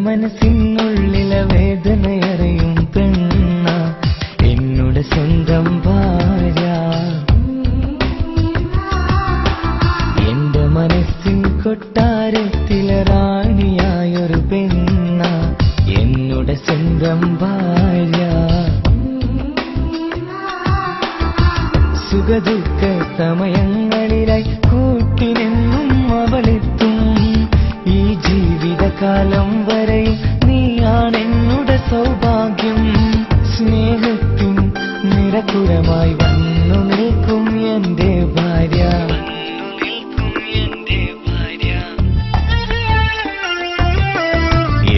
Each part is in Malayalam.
മനസ്സിനുള്ളിലെ വേദനയറിയും പെണ്ണ എന്നുടെ സ്വന്തം ഭാര്യ. എന്റെ മനസ്സിൻ കൊട്ടാരത്തിലെ റാണിയായൊരു പെണ്ണ എന്നുടെ സ്വന്തം ഭാര്യ. സുഖദുഃഖ സമയങ്ങളിലായി കൂട്ടിനെന്നും അവളെത്തും. ഈ ജീവിതകാലം വരെയും നീയാണെന്നുടെ സൗഭാഗ്യം. സ്നേഹത്തിൻ നിറകുരമായി വന്നു നിൽക്കും എന്റെ ഭാര്യ.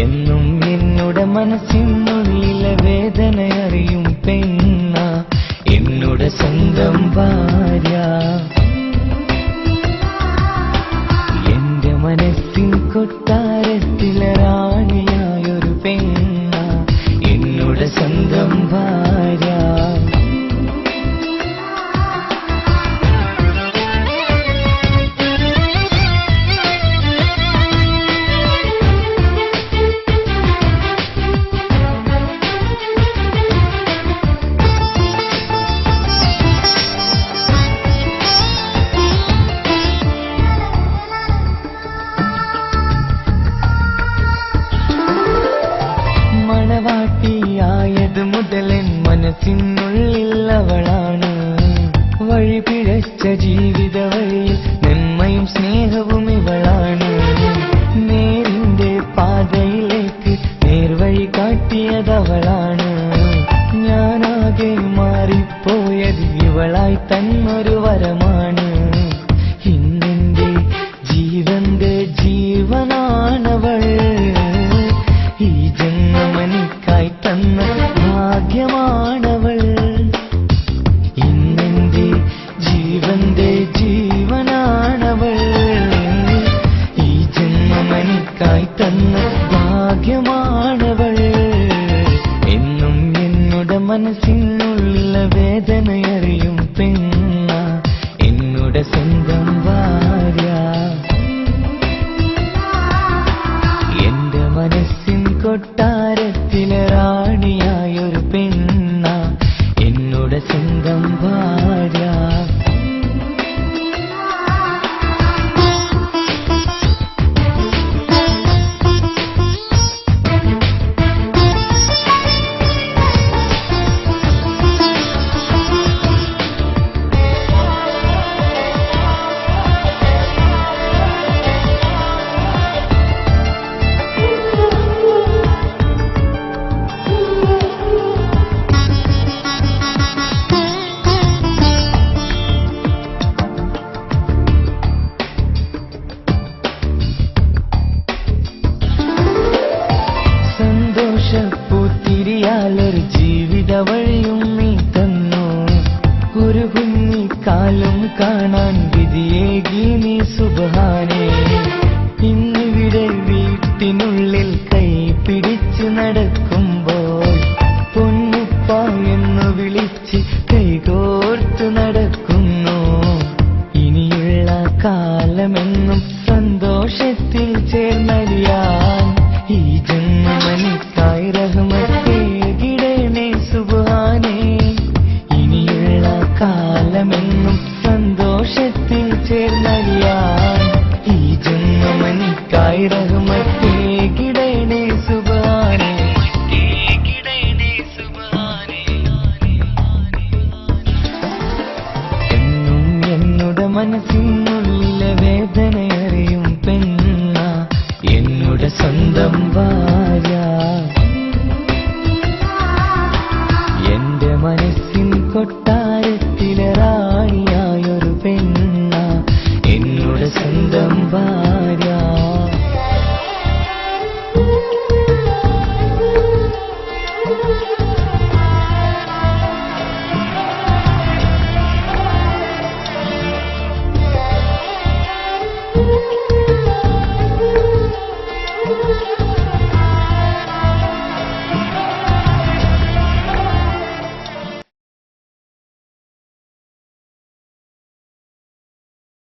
എന്നും എന്നുടെ മനസ്സിനുള്ളിലെ വേദനയറിയും പെണ്ണ എന്നുടെ സ്വന്തം ഭാര്യ. എന്റെ മനസ്സിൻ കൊട്ടാരത്തിലെ റാണിയായൊരു പെണ്ണ എന്നുടെ സ്വന്തം ഭാര്യ. മണവാട്ടിയായത് മുതലൻ മനസ്സിനുള്ളിൽ അവളാണ്. വഴി പിഴച്ച ജീവിത വഴിയിൽ നന്മയും സ്നേഹവും ഇവളാണ്. നേരിന്റെ പാതയിലേക്ക് നേർവഴി കാട്ടിയതവളാണ്. ഞാനാകെ മാറിപ്പോയത് ഇവളായി തന്നൊരു വരമാണ്. ഇന്നെന്റെ ജീവന്റെ ജീവനാണവൾ. ഈ ജന്മമനിക്കായി തന്ന ഭാഗ്യമാണവൾ. ഇന്നെന്റെ ജീവന്റെ ജീവനാണവൾ. ഈ ജന്മമനിക്കായി തന്ന ഭാഗ്യമാണവൾ. എന്നും എന്നുടെ മനസ്സിനുള്ളിലെ വേദനയറിയും പെണ്ണ എന്നുടെ സ്വന്തം ഭാര്യ. എന്റെ മനസ്സിൻ കൊട്ടാരത്തിലെ റാണിയായൊരു പെണ്ണ എന്നുടെ സ്വന്തം ഭാര്യ. സന്തോഷപ്പൂത്തിരിയാലൊരു ജീവിത വഴിയും നീ തന്നു. ഒരു കുഞ്ഞിക്കാലം കാണാൻ വിധിയേകി നീ സുബ്ഹാനേ. ഇന്നിവിടെ വീട്ടിനുള്ളിൽ കൈ പിടിച്ചു നടക്കുമ്പോൾ പൊന്നുപ്പ എന്നു വിളിച്ച് കൈകോർത്തു നടക്കുന്നു. ഇനിയുള്ള കാലമെന്നും സന്തോഷത്തിൽ ചേർന്നറിയാൻ ഈ ജന്മമനിക്കായി റഹ്മത്തേകിടണേ സുബ്ഹാനേ. ഇനിയുള്ള കാലമെന്നും സന്തോഷത്തിൽ ചേർന്നറിയാൻ ഈ ജന്മമനിക്കായി റഹ്മത്തേകിടണേ സുബ്ഹാനേ. എന്നും എന്നുടെ മനസ്സിനുള്ളിലെ വേദനയറിയും പെണ്ണ എന്നുടെ സ്വന്തം ഭാര്യ. എന്റെ